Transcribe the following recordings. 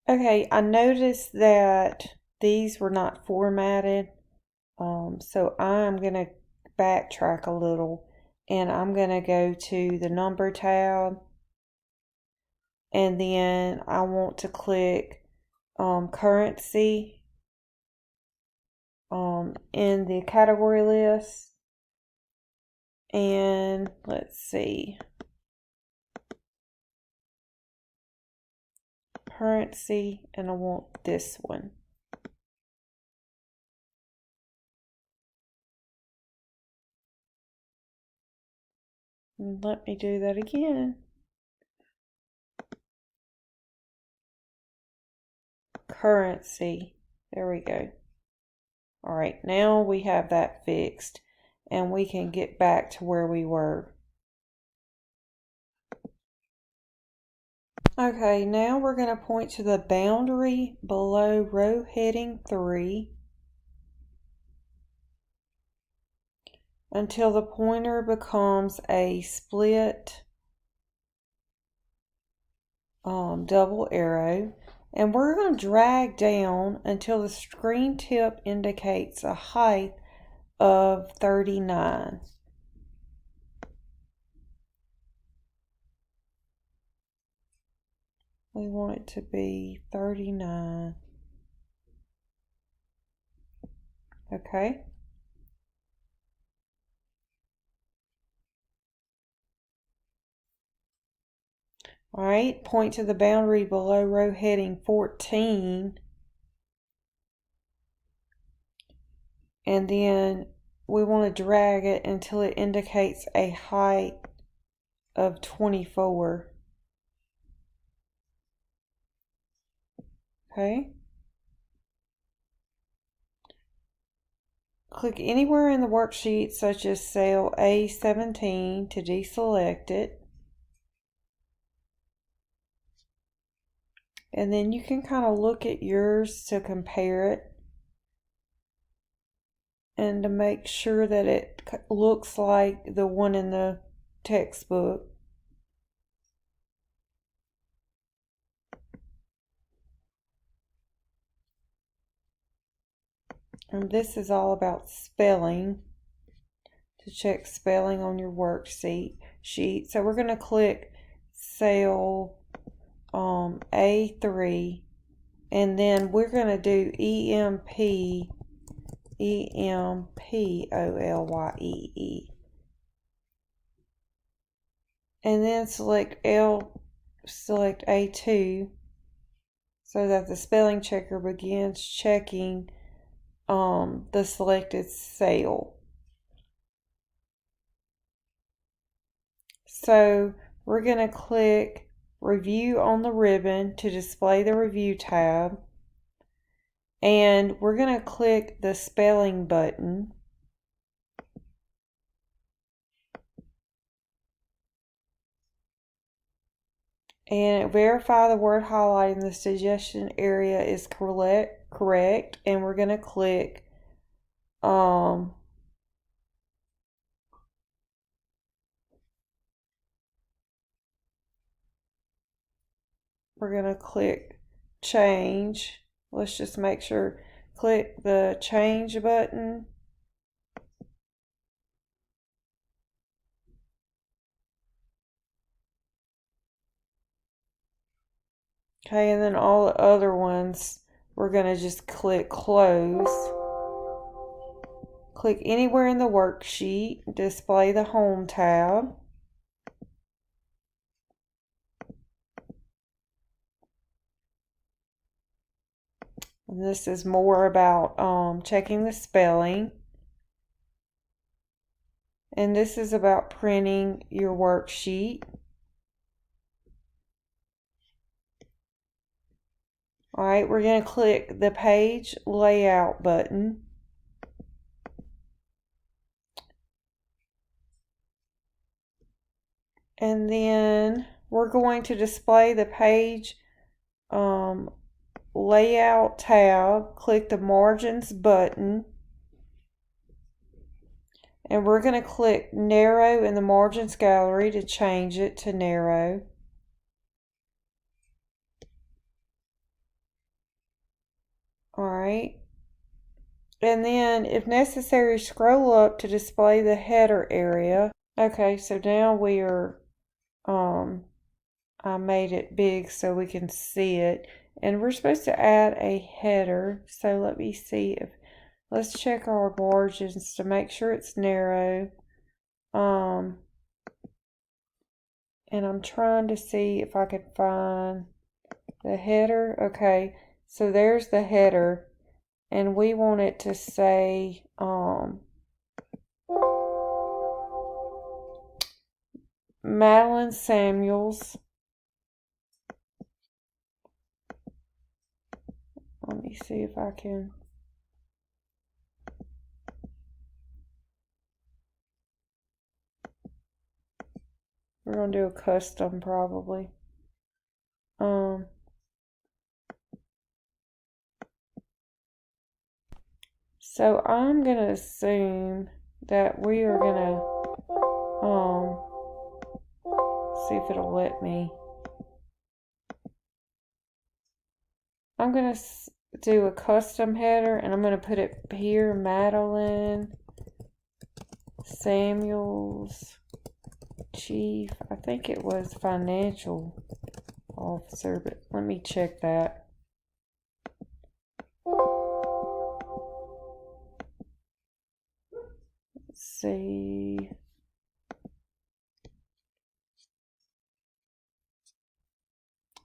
Okay, I noticed that these were not formatted, so I'm going to backtrack a little and I'm going to go to the number tab, and then I want to click currency in the category list, and let's see, currency, and I want this one. And let me do that again. Currency. There we go. All right, now we have that fixed and we can get back to where we were. Okay, now we're going to point to the boundary below row heading 3 until the pointer becomes a split double arrow, and we're going to drag down until the screen tip indicates a height of 39. We want it to be 39. Okay. All right, point to the boundary below row heading 14. And then we want to drag it until it indicates a height of 24. Okay. Click anywhere in the worksheet such as cell A17 to deselect it. And then you can kind of look at yours to compare it and to make sure that it looks like the one in the textbook. And this is all about spelling, to check spelling on your worksheet. So we're going to click cell A3, and then we're going to do EMPOLYEE. And then select A2 so that the spelling checker begins checking the selected cell. So we're going to click Review on the ribbon to display the Review tab. And we're going to click the Spelling button. And verify the word highlighted in the suggestion area is correct. And we're going to click change. Let's just make sure. Click the change button. Okay, and then all the other ones, we're going to just click close. Click anywhere in the worksheet, display the home tab. And this is more about checking the spelling. And this is about printing your worksheet. Alright, we're going to click the page layout button. And then we're going to display the page layout tab. Click the margins button. And we're going to click narrow in the margins gallery to change it to narrow. right. And then, if necessary, scroll up to display the header area. Okay, so now we are, I made it big so we can see it. And we're supposed to add a header. So let me see if, let's check our margins to make sure it's narrow. And I'm trying to see if I can find the header. Okay, so there's the header. And we want it to say, Madeline Samuels. Let me see if I can. We're going to do a custom probably. So I'm going to assume that we are going to, see if it'll let me. I'm going to do a custom header and I'm going to put it here, Madeline Samuels, Chief. I think it was Financial Officer, but let me check that. Let's see.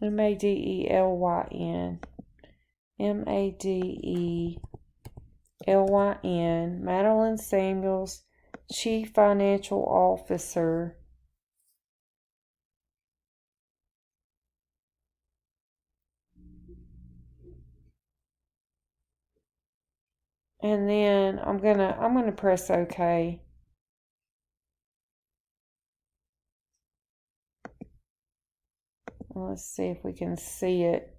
Madelyn. Madelyn. Madeline Samuels, Chief Financial Officer. And then I'm gonna press OK. Let's see if we can see it.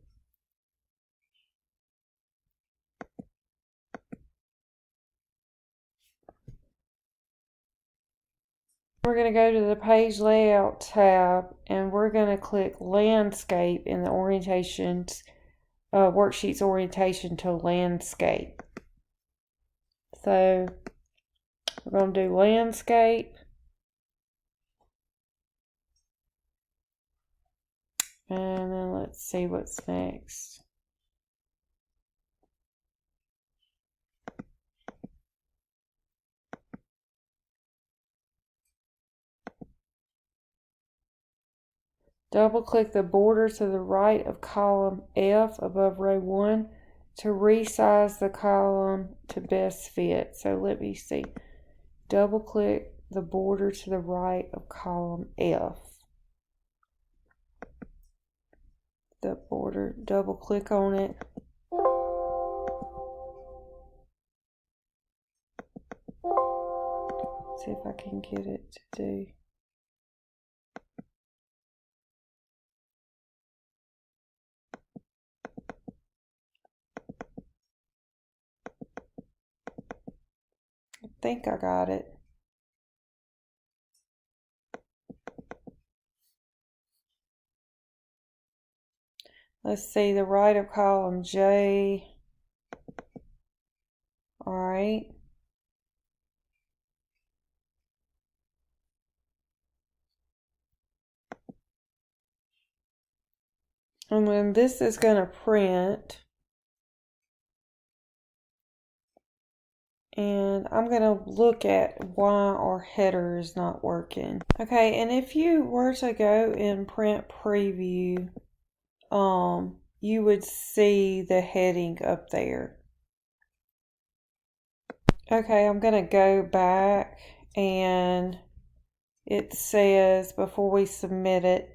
We're going to go to the page layout tab and we're going to click landscape in the orientations, worksheets orientation to landscape. So we're going to do landscape. And then let's see what's next. Double click the border to the right of column F above row 1 to resize the column to best fit. So let me see. Double click the border to the right of column F. The border, double click on it. See if I can get it to do. I think I got it. Let's see, the right of column J. All right. And then this is going to print. And I'm going to look at why our header is not working. Okay, and if you were to go in print preview, you would see the heading up there. Okay, I'm going to go back and it says before we submit it,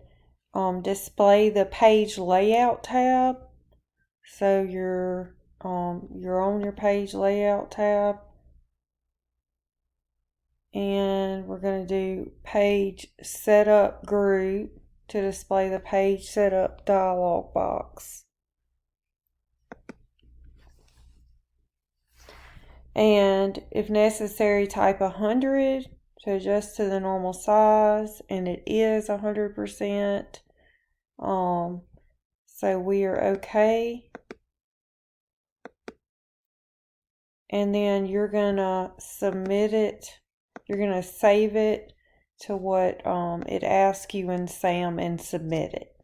display the page layout tab. So you're on your page layout tab. And we're going to do page setup group to display the page setup dialog box. And if necessary, type 100 to adjust to the normal size, and it is 100%. So we are okay. and then you're gonna submit it. You're gonna save it to what it asks you in SAM and submit it.